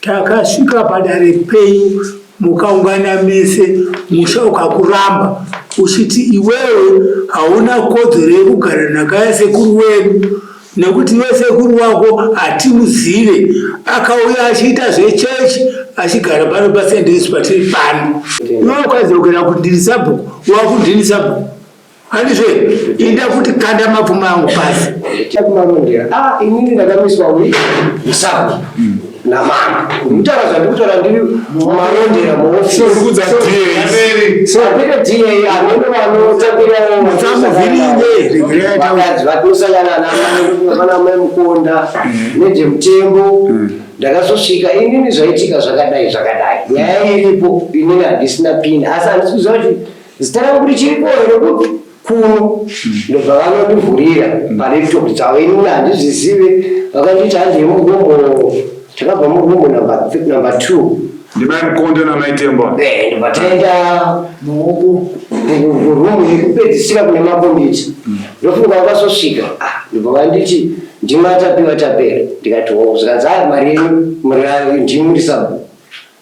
takasvika padare penyu mukaungana mese musha ukakuramba uchiti iwewe hauna kodzero yekugara nhaka yasekuru wedu nekuti iwe sekuru wako hatimuzive akauya achiita zvechechi achigara pano pasendesi patiri pano iwe ukwanisa kugara kuti ndiri sabhuku wakundini sabhuku handizve inda kuti kanda mapfuma angu pasi chakumarondera inini ndakamiswa uri musabu namama ndikutaura zvandikutora ndiri marondera muofisirikudza da anondo vanotambiraovakadzi vanosangana navana memukonda nejemutembo ndakazosvika inini zvaitika zvakadai nyaya iripo inini handisina pini asi handisikuziva kuti zita rangu richiripo rekuti kuno ndobva vanondivhurira palaptop dzavo inini handizvizive vakanditi handei mugombo takabva mugombo number 2 ndimamukonda namaitemba ndibataenda rumu yekupedzisira kune makombiyuta ndofunga vakazosvika ndobva vanditi ndimatapiwa tapera ndikati zvikanzi mari yenyu ndimurisabu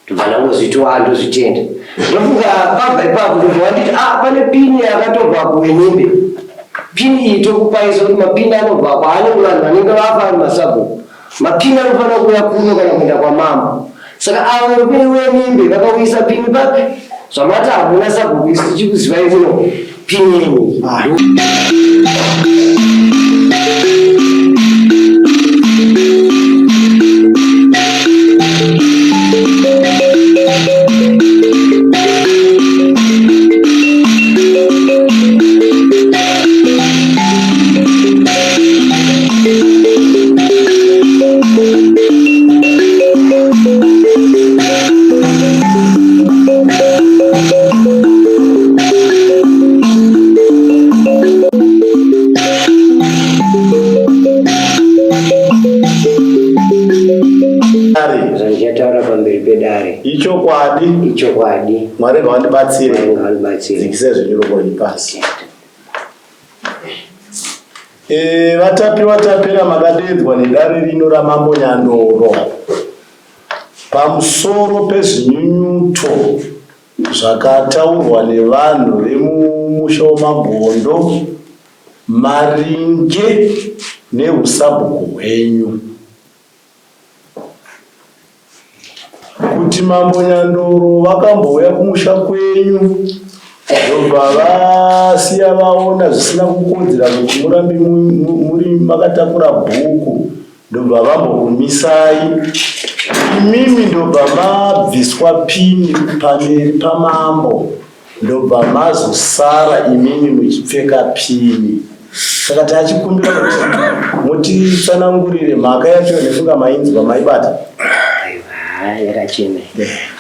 ndobva ndangozvitiwa ndozvitenda ndofunga pabva ipapo ndobva vanditi pane pini yakatobva kuwenyimbe pini iyi tokupaisa kuti mapini anobva kwaanenge vanhu vanenge vafa ari masabhuku mapini anofanira kuuya kuno kana kuenda kwamama saka avo venyimbe vakauyisa pini pake zvamati hamuna sabhuku isi tichikuzivai muno pini yenyu ichokwadi mwari ngawandibatsire zikise zvenyurokoni pasi vatapira makadedzwa nedare rino ramambo Nyandoro pamusoro pezvinyunyuto zvakataurwa nevanhu vemumusha wemagondo maringe neusabhuku hwenyu kuti mambo Nyandoro vakambouya kumusha kwenyu ndobva vasiya vaona zvisina kukodzera kuti murambi muri makatakura bhuku ndobva vambokumisai imimi ndobva mabviswa pini pamberi pamambo ndobva mazosara imimi muchipfeka pini saka tachikumbira kuti mutitsanangurire mhaka yacho nefunga mainzwa maibata yakachena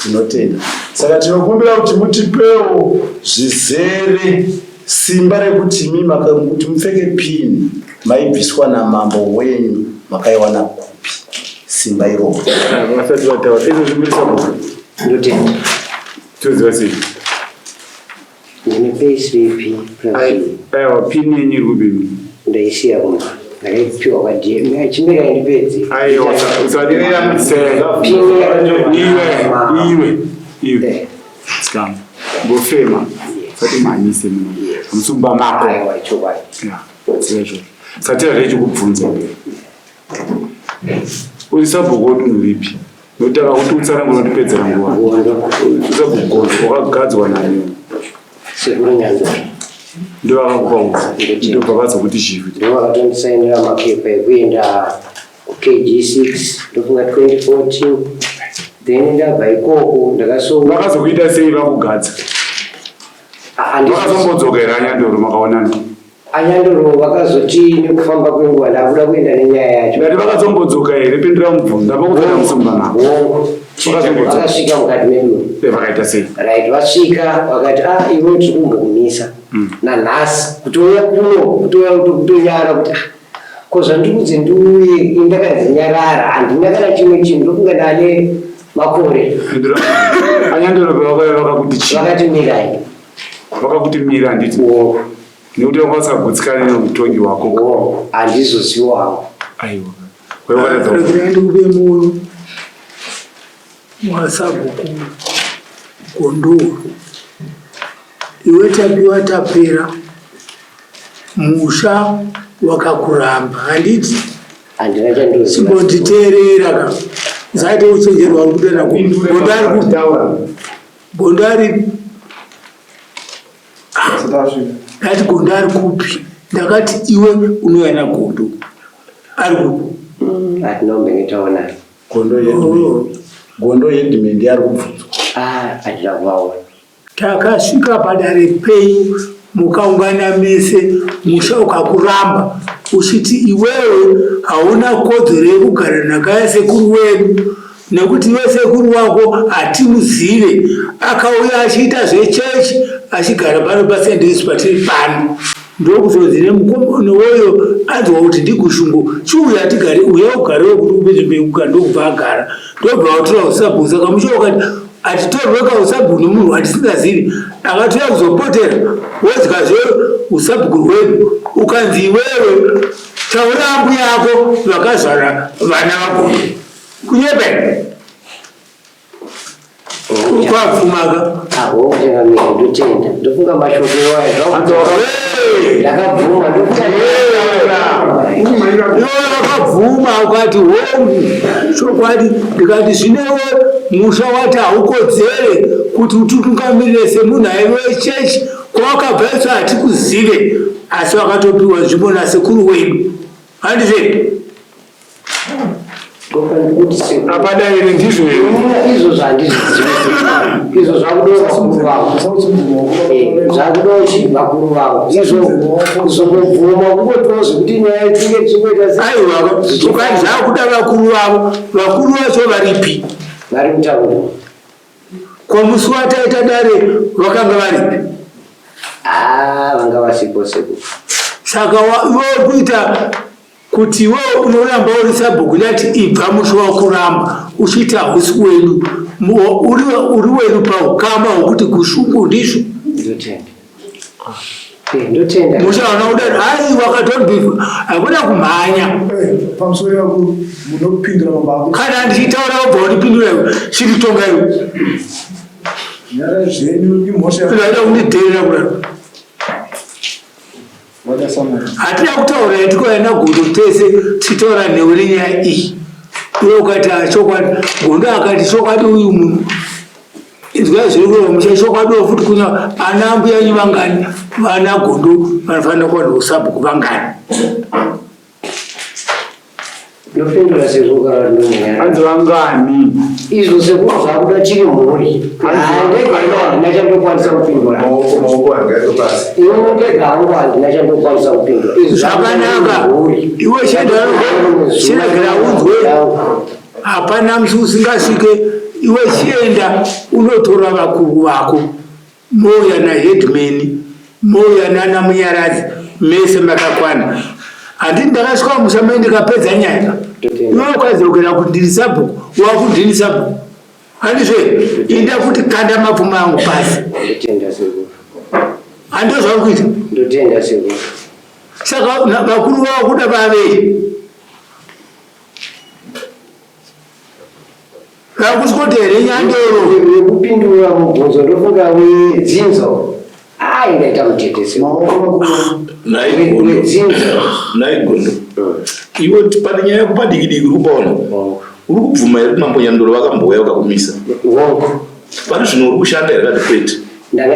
tinotenda saka tinokumbira kuti mutipewo zvizere simba rekuti imi kuti mupfeke pini maibviswa namambo wenyu makaiwana kupi simba iroko vasati vataura izvo zvimurisa bhuku ndotenda toziva sei ndine payslip aiwa pini yenyu iri kubini ndaisiya kumba ndakaipiwa kwadm chimira indipedzi aiwa usadirira iwe sikama ngofema sati manyise muno musumba mako satira rechikubvunza uisabhuku odunuripi notaka kuti utsanangura ndipedzera nguva usabhuku wakagadzwa nayo sekuru Nyandoro ndovakakupa ndobva vazokuti chivi ndovakatondisainira mapepa ekuenda kg6 ndofunga 2014 then ndabva ikoko vakazokuita sei vakugadza vakazombodzoka Nyandoro makaonana Nyandoro vakazoti nekufamba kwenguva ndakuda kuenda nenyaya yacho ndati vakazombodzoka here pendura mubvunza ndapakutana musumba mako vakasvika mukati medu vakaita sei right vasvika vakati iwe tiri kumbokumisa nanhasi kutouya kuno kutonyara kuti kozvandikudze ndiuye indakadzinyarara handina kana chimwe chinhu ndokunga ndane makore Nyandoro vakakuti chii vakatimirai vakakuti mira handiti nekuti vakasagutsikana neutongi wako handizoziwawo ndikupe moyo mwasabhuku Gondoro iwe tapiwa tapera musha wakakuramba handiti simbonditeerera zati uchenjerwa kudana Gondari ndati Gondo ari kupi ndakati iwe unoyana Gondo ari kupi atinombengetaona Gondo yedhimendi ari kubvunzwa atinakuvaona takasvika padare penyu mukaungana mese musha ukakuramba uchiti iwewe hauna kodzero yekugara nakaya sekuru wedu nekuti iwe sekuru wako hatimuzive akauya achiita zvechechi achigara pano pasendesi patiri pano ndokuzozine mukombono woyo anzwa kuti ndikushungu chiuya tigare uya ugarewo kuti upezvepeuka ndokubva agara ndobva watora usabhu saka musha ukati atitorwe kausabhu nomunhu watisingazivi akatoya kuzopotera wozikazve usabhuku rwedu ukanzi iwewe taura ambu yako vakazvara vana vako kunyepera kwapfumaka ndotenda ndofunga mashokero vakabvuma ukati hongu chokwadi ndikati zvinewo musha wati haukodzere kuti ututungamirire semunhu aiwe chechi kwawakabva isu hatikuzive asi wakatopiwa nzvimbo nasekuru wedu handizve apadaire ndizvo izvo zvandizvizivi izvo zvakudo vakuru vavo zvakudo vakuru vavo izvo kuzongobvuma kungotozi kuti nyaya tinge tichikoita aiwa ukati zvakuda vakuru vavo vakuru vacho varipi vari kutaura komusi wataita dare vakanga varipi vanga vasipo seko saka iwe kuita kuti iwe unoramba uri sabhuku lati ibva musha wakuramba uchiti hausi wedu uri wedu paukama hwokuti kushungu ndizvo musha wana udani hai wakatobifa hakuda kumhanya pamusoro yako munopindura mabako kana ndichitaura ubva undipindura chiritonga iwe nyara zvenyu imhosva inoda kundidheerera kudaro hatina kutaura yatikoenda Gondo tese tichitaura newe nenyaya iyi iwe ukati chokwadi Gondo akati chokwadi uyu munhu inzwa zviri kureva musha chokwadi futi kunya ana ambu yanyu vangani vana Gondo vanofanira kuwana usabhuku vangani ndopindura sezvogara ndonyaya anzi vangani izvo sekuru zvakuda chiri mhuri ndachandokwanisa kupindura iwe ndega hangu handina chandokwanisa kupindura zvakanaka iwe chiregera unzwe hapana musi usingasvike iwe chienda unotora vakuru vako mouya nahedman mouya nana munyaradzi mese makakwana handiti ndakasvika musha mai ndikapedza nyaya iwe ukadzokera kuti ndiri sabhuku wakundini sabhuku handizve inda kuti kanda mapfuma angu pasi hando zvauri kuita saka vakuru vavo kuda vavei vakusikote here nyandoro yekupindura mubvunzo ndofunga wedzinzo ingaita mutetesi naigondo iwe pane nyaya yako padikidiki uri kupaona uri kubvuma here kuti mambonyandoro vakambouya vakakumisa pane zvino uri kushanda here kati kwete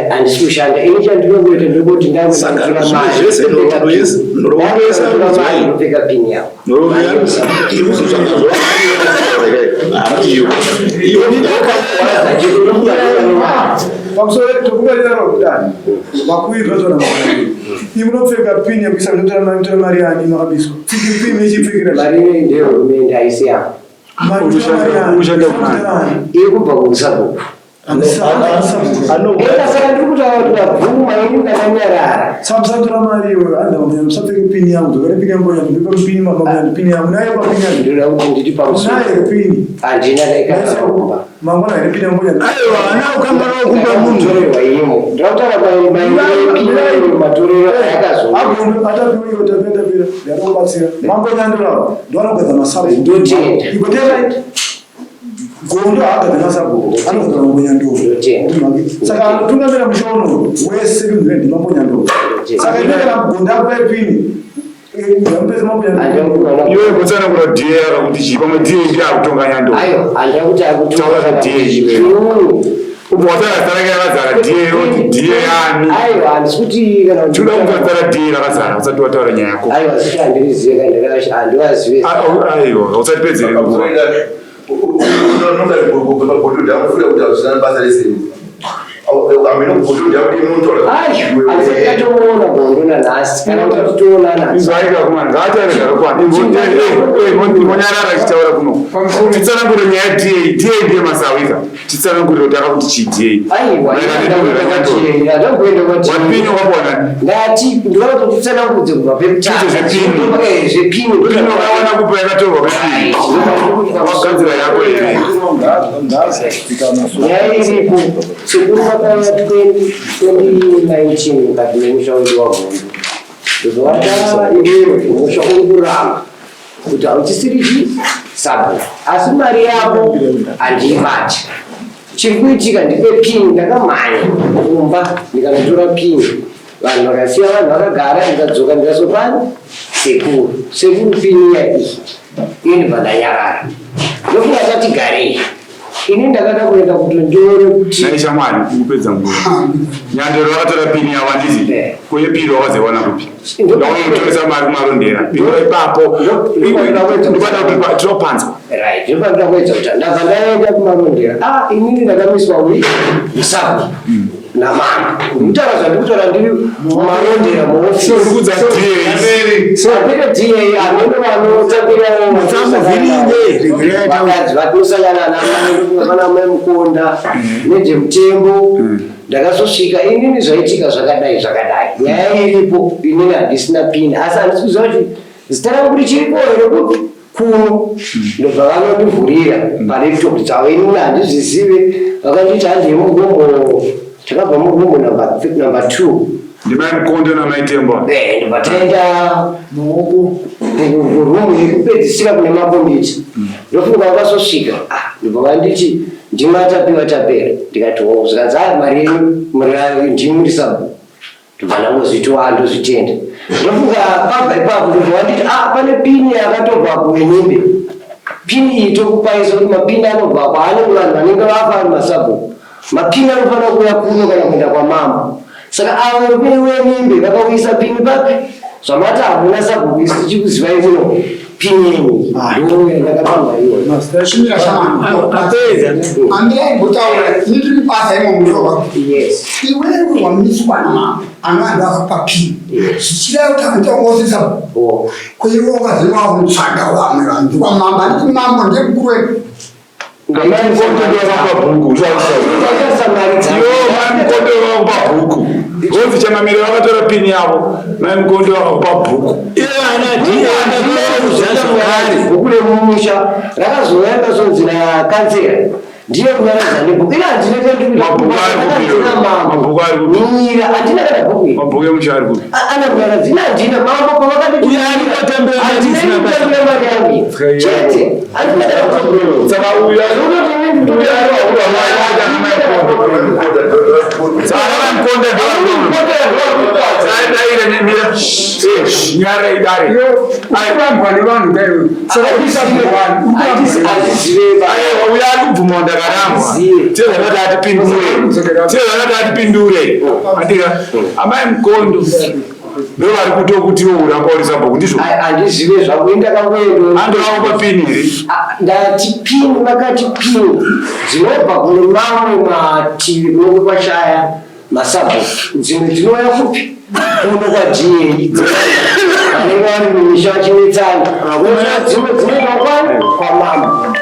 handisi kushanda ini chandinongoita ndokoti ndapeka pini yavo pamusoro tokubarirawo kudani vakuirwa zona ii munopfeka pini yekuisa munotora mari yani makabiswa pini ichipfekera mari ndehurumende haisi yavo iri kubva kukusabhuku saka ndiri kutaura kuti vabvuma ini ndakanyarara samusatora mari iwe andamanya musapfeke pini yangu dzokare pini yangu yandipa pini mamanya pini yangu naye pa pini yangu ndinoda kuti nditi pamusoro naye pini handina daikasakumba mangwana ine pini yangu yangu aiwa ana ukambara kumba munhu torerwa imo ndakutaura matorero ayakazo agondo atapiwa iwe tapera ndanobatsira mangonyandirawo ndovanogwadza masabu ndotenda igotenda gondo akagara sabhuku anogara mambonya ndovo saka tungamira mushono wese kundi mambonya ndovo saka inogara gondo apaipini iwe kutsana kura dhiye akakuti chii pamwe dhiye ndi akutonganya ndovo ubotarazara yakazara dhiye roti dhiye yani chuda kutozara dhiye rakazara usati wataura nyaya yako aiwa usati pedzere monyarara chitaura kuno titsanangure nyaya dhiye ndiye masawika titsanangurire kuti akakuti chidhiye wapinyo wapona zvepinwakawana kupa yakatorwa pepini wagadzira yako here yairipo sekuru makaya 2019 mukati memushauri wagondo ndozovata iwewe mushauri kurama kuti hauchisiri sabhuku asi mari yako handiibati chiri kuitika ndipe pini ndakamhanya kumba ndikanotora pini vanhu vakasiya vanhu vakagara ndikadzoka ndikasopani sekuru pini yaii ini pandanyarara ndokuti asati garei ini ndakada kuenda kuti ndione kuti naishamwari kupedza nguva nyandero vakatora pini yawandizi kuye pini wakazewana kupi ndaunotoresa mari kumarondera pino ipapo tinopanzwa ndinofanira kuedza kuti ndabva ndaenda kumarondera inini ndakamiswa uri musabu namama kutaura zvandikutora ndiri mumarondera muofisapete dhiye anondo vanotambiraovakadzi vatinosangana navana memukonda nejemutembo ndakazosvika inini zvaitika zvakadai nyaya iripo inini handisina pini asi handisi kuziva kuti zita rangu richiripo rekuti kuno ndobva vanondivhurira pane topi dzavo inini handizvizive vakanditi handiye mugombo takabva mugombo number 2 ndimai mukondo namaitemba ndibataenda rumu yekupedzisira kune mabonditi ndofunga vakazosvika ndobva vanditi ndimatapiwa tapera ndikati zvikanzi mari yenyu ndimuri sabhuku ndobva ndangozviti ndozvitenda ndofunga pabva ipapo ndobva vanditi pane pini yakatobvapo yenyimbe pini iyi tokupaisa kuti mapini anobvapo haanenge vanhu vanenge vafa ari masabhuku mapini anofanira kuuya kuno kana kuenda kwamama saka avo venyimbe vakauyisa pini papi zvamati hamuna sabhuku isi tichikuzivai muno pini yenyu ndoya ndakapamba iwo andiraigutaura ndiri basa imo murowa iwewe wamiswa namama anoanda akapa pini zvichida kuti anditongosisa kuiwe wakaziva mutsvaga vamwe vantu kwamamba nditi mambo ndemukuru bhuku ozi chanamire vakatora pini yavo maimukondo vakakupa bhuku bhuku remumusha rakazoenda zonzi nakansera ndiye kunyaradza nebhuku ila ndinamamira handina kana bhuku mabhuku emusha ari kupi ana kunyaradza ina handina mambo pavakatihandina mari yangu chete handina kana bhuku saka uya nyara idare aikurambwa nevanhu uya ari kubvuma ndakarambwa tezvakati atipindure andika amai mukondo ndovari kutokutiwo urakaurisa bhuku ndizvo handizive zvako indakangoendo andovapa pini here ndati pini vakati pini dzinobva kune mamwe mativi kunenge kwashaya masabhuku dzimwe dzinouya kupi kuno kwadhiei vanenge vari mumisha vachinetsana dzimwe dzinoita kwamama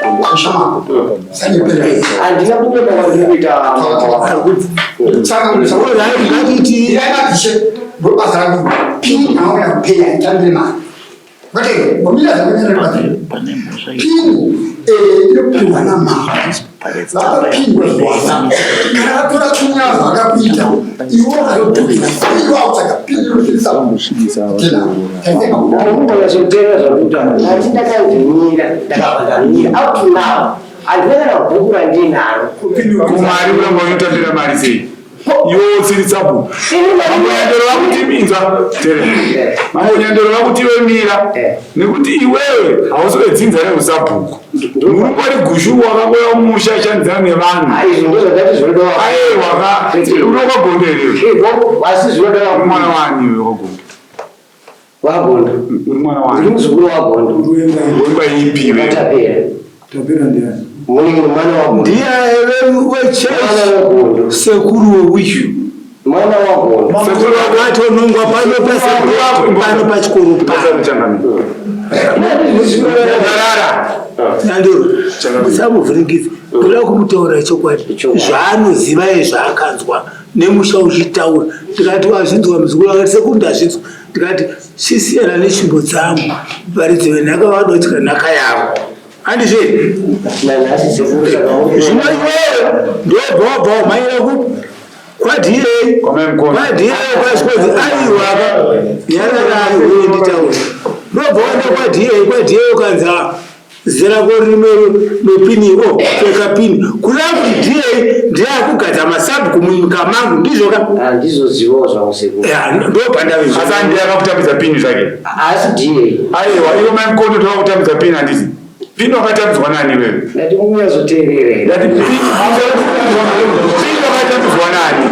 handina kunyeka kwandiri kuita basa rangu pini naona kupenya tandema wote bomila za mwenye pini ile pini na mama baba pini wa sana kana tora kunyaza akapita iwo alotubika iwo autaka pini ile sababu tena tena mungu anazotenda zvakuta handina kanzimira ndakavandamira up to now andivana bhuku randinaro kumari uramba unotambira mari sei iwe usiri sabhuku mambonyandoro vakutimidza mambonyandoro vakutiwe mira nekuti iwewe hauswedzinza neusabhuku urungori gushu wakakoya musha shandidzana nevanhu unokagondelewe mwana wani iwe wagondo uri mwana wani uri muzukuru wagondo urimba ipi iwe Tapera ndiani? Ndiye wechechi sekuru wewishu mwana wagondo sekuru watonongwa pano pano pachikoro nandoro musamuvhiringidza kuda kumutaura chokwadi zvaanoziva zvakanzwa nemusha uchitaura ndikati wazvinzwa muzukuru akati sekuru ndazvinzwa ndikati chisiyana neshimbo dzangu varidzi venhaka vanoti kanhaka yavo handizve zvino iwewe ndobva wamhaira kwadhiye kwasikozi aiwaka yararayo uye nditaura ndobva waenda kwadhiye ukanza zera korimero nopiniwo pfeka pini kuda kuti dhiye ndiye akugadza masabu kumunyika mangu ndizvoka handizozivawo zvangu sekuru ndobhandaasa ndiye akakutambidza pini zvake asi dhiye aiwa iwe maimkondo tokakutambidza pini handiti pini wakatambidzwa nani wewe ndati munyazoteerere ndati pini wakatambidzwa nani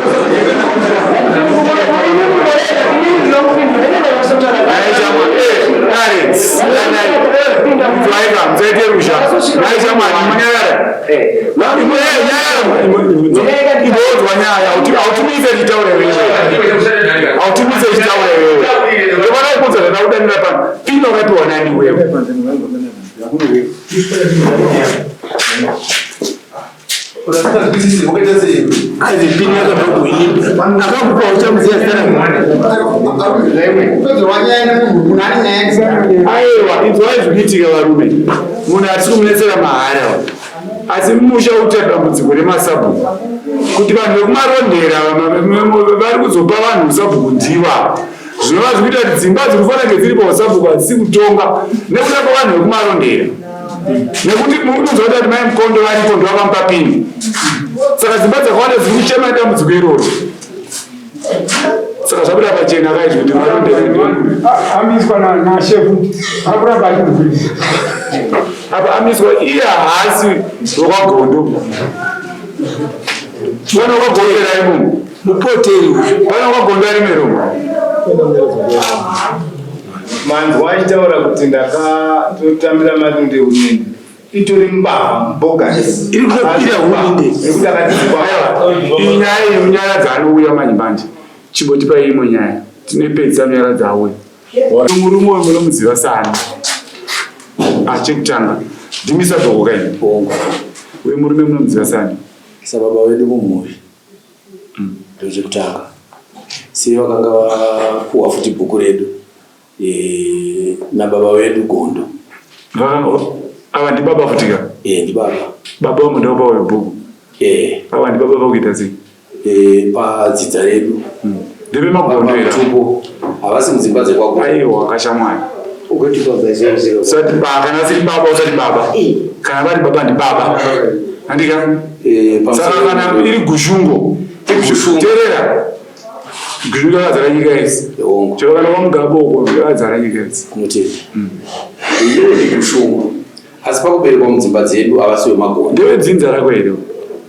mzaiterusha naishamwani ibodzwa nyaya autimise chitaure wewe autimise chitaure wewe ndovana kubudza zvatakudanira pano pino wakatiwa nani wewe azipini akatokuimba akakupa uchamuziya aiwa inzwai zvikuitika varume munhu atisi kumunetsera mahara asi musha uta dambudziko remasabhuku kuti vanhu vekumarondera vari kuzopa vanhu usabhuku ndiva zvinova zvikuita kuti dzimba dzinofanira kunge dziri pausabhuku hadzisi kutonga nekuda kwavanhu vekumarondera nekuti munonzwa kuti mai mukondo varipo ndovakamupa pini saka dzimba dzakawanda dziri kuchema dambudziko iroro saka zvabuda pachena kaizvi kuti marondera amiswa nashefu akuramba achimuvhurisa apa amiswa iye haasi rokwagondo pana wakagondera imomo mupoteri pana wakagondera rimeromo manzwa achitaura kuti ndakatotambira marunde hurumende itori mbavha mbogasi iri kutopira hurumende ekuti inyaya yenyaya dzaanouya manyimanje chimbotipa imwe nyaya tinopedzisa nyaya dzaauya murume wemuno muziva sani chekutanga ndimisa dhoko kaini uye murume muno muziva sani sababa wedu mumhuri ndozvekutanga sei vakanga vapuwa futi bhuku redu nababa wedu Gondo. ava ndibaba futika ndibaba baba wamundaupa webhuku ava ndibaba vakuita sei padzidza redu ndeve magondo era havasi mudzimba dzekwago aiwa akashamwari kana siri baba usati baba kana vari baba ndibaba andika saka kana iri gushungo terera gushungo akadzara nyika isi chero kana kwamugaboko akadzara nyika isi kunoteti iyo ni gushungo asi pakuberekwa mudzimba dzedu havasiwe magondo ndeve dzinza rako here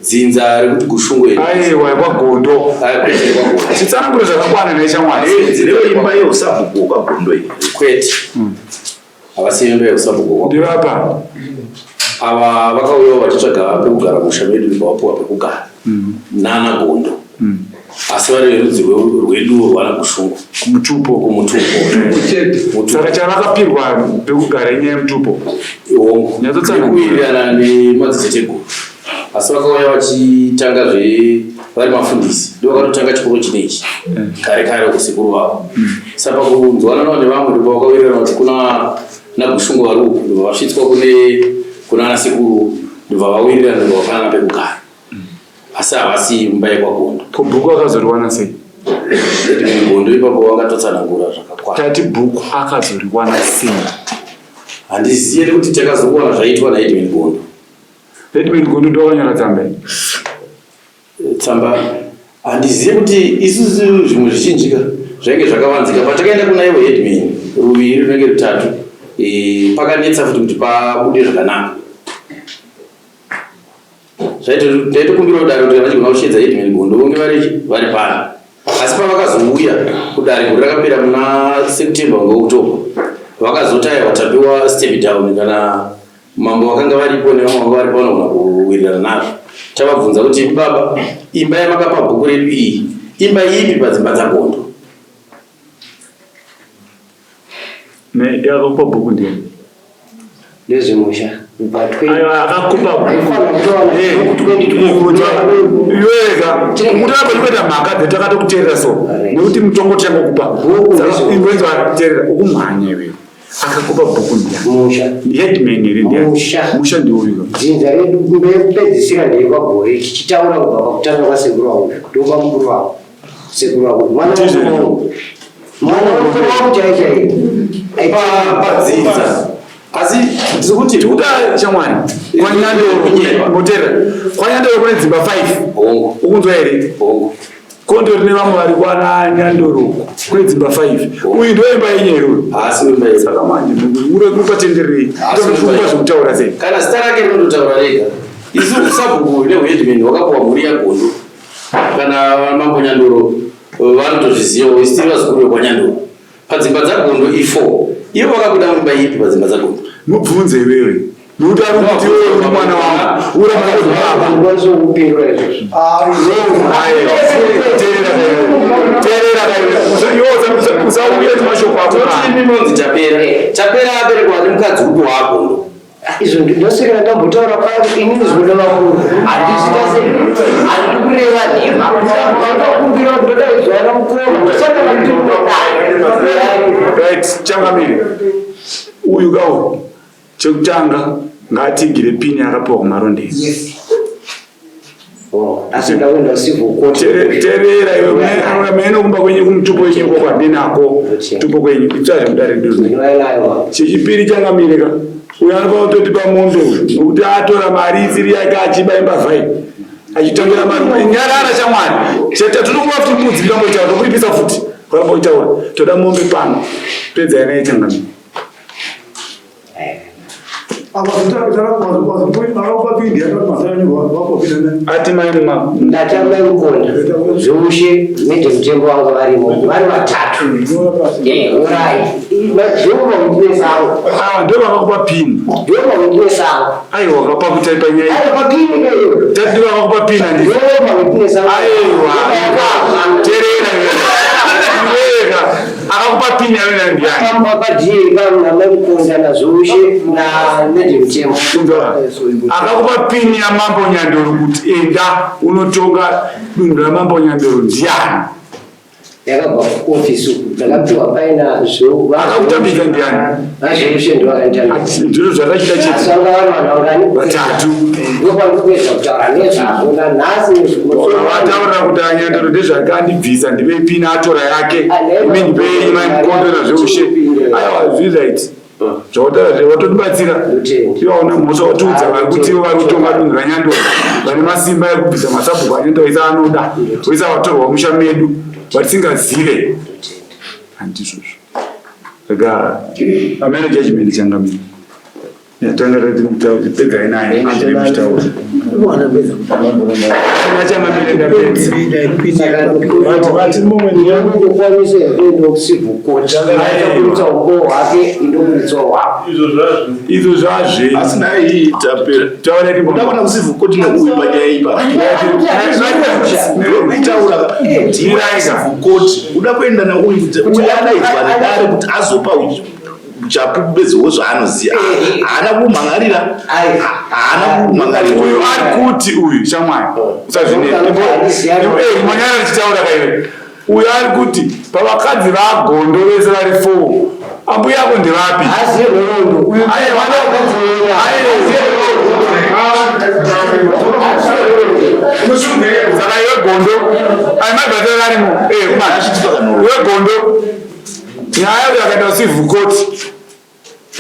dzinza rekuti gushungo aiwa kwagondo chitsananguro zvakakwana naishamwari dzireve imba yeusabhuku kwagondo iyi kwete havasiwe imba yeusabhuku ndivapa ava vakauyawo vachitsvaga pekugara musha medu vibvawapuwa pekugara nana Gondo asi vari verudzi rwedu rwana gushungo kumutupo saka chavakapirwa pekugara inyaya yemutupo kuwirirana nemadziteteguru asi vakauya vachitanga vari mafundisi ndovakatotanga chikoro chinechi kare kare kusekuru vavo saka pakunzwananawo nevamwe ndobva vakawirirana kuti kuna nagushungo vari uku ndobva vasvitswa kuna anasekuru ndobva vawirirana ndobva vafanana pekugara asi havasi imba yekwagondo ko bhuku akazoriwana sei Gondo ipapo vangatotsanangura zvakakwana tati bhuku akazoriwana sei handizivi kuti takazokuwana zvaitwa naEdwin Gondo Statement Gondo ndokanyora tsamba handizivi kuti isusu zvimwe zvichinjika zvainge zvakavanzika patakaenda kuna iwe headman ruviri runenge rutatu pakanetsa futi kuti pabude zvakanaka ndaitokumbira kudare kuti vachigona kushedza headman Gondo vonge vari pano asi pavakazouya kudare kuti rakapera muna September ngeOctober vakazotaya vatapiwa step down kana mambo vakanga varipo nevamwe vanga vari pano kuwirirana nazvo tavabvunza kuti baba imba yamakapa bhuku redu iyi imba ipi padzimba dzaGondo yakakupa bhuku ndeni ndezvemusha akakupa mutaakuita mhaka dzetakakuteerera so nekuti mutongo tichakupa ingoenzateerera ukumhanya iwewe akakupa bhuku ndiheadman iri musha ndiuyo dzinza redu mbekupedzisira ndeyekwagore tichitaura kubva pakutanga kwasekuru wangu ndopa mukuru wavo sekuru wangu mwana padzidza asi tirikuti tikuda shamwani kwanyandoro kune dzimba 5 ukunzwa here Kondo rine vamwe vari kwana Nyandoro kune dzimba 5 uyu ndoimba yenyeru asi ndoimba saka manje uri kupatenderei tokufunga zvokutaura sei kana zita rake rinotaura rega isu kusabhuku neheadman wakapuwa mhuri yaGondo kana mambo Nyandoro vanotozvizivawo isitiri vazukuru vekwaNyandoro padzimba dzaGondo i4 ivo vakabuda mumba ipi padzimba dzaGondo mubvunze iwewe nokuti ari kuti iwe mwana wangu uramaazokupindura izvozvo usauye mashoko akoinonzi tapera aberekwa nemukadzi upi waGondo izvo ndoseka ndambotaura paa inini zvoda vakuru handikureva ndikumbira kutodaidzwana mukuru changamire uyu kawo chekutanga ngatigire pini akapiwa kumarondezi terera iwe mene kumba kwenye kumutupo wenye kwa kwadinako tupo kwenye itsari mudare nduzi chechipiri changamireka uyu anopa kutoti pamondo nokuti atora mari isiri yake achiba imba 5 achitongera mari nyarara chamwari cheta tinokuva futi mudzi ndambotaura tokuipisa futi kwaramboitaura toda mombe pano pedza yanaye changamira ati maina ndatamaikonda zvoushe nedhemutembo wangu varimo vari vatatu urai jehovha mudinesango ndo vakakupa pini jehovha mudinesango aiwa wakapa kutaipa nyaya papini kayo tati vakakupa pini andi jehovha mudinesango aiwa terera akakupa pini yavena ndiani ambapajika namaikonda nazvoushe nedhemutembo akakupa pini yamambo Nyandoro kuti enda unotonga dunhu ramambo Nyandoro ndiani yakabva kuofisi uku ndakapiwa paina akakutambidza ndiani nazvoushe ndovakanditambidza ndiro zvakachita chesanga vari vanhangani vatatu ndopandikupedza kutaura nezvazvo nanhasi vataurira kuti Nyandoro ndezvakandibvisa ndive pini atora yake ime ndipei maimukondera zveushe aiwa zviright zvautaura zvevatotibatsira ivaona mhosva watiudza vari kuti vari kutonga dunhu raNyandoro vane masimba ekubvisa masabhuku anyandoro isa anoda oisa vatorwa musha medu vatisingazive handizvozvo saka amene judgment changamira yatangaapedza inaye achaimutaura izvo zvazvetaura kusivu koti neuyu panyaya ipa koti uda kuenda nauyu adaidzwa nedare kuti azopa chapubeziwo zvaanoziva haana kumhangarira uyu ari kuti uyu shamwari usazvinezimonyana richitaura kaiwe uyu ari kuti pavakadzi vaGondo vese vari 4 ambuya yako ndivapi saka iwe Gondo aimabhatara arimo iwe Gondo nyaya yakaita usivhu koti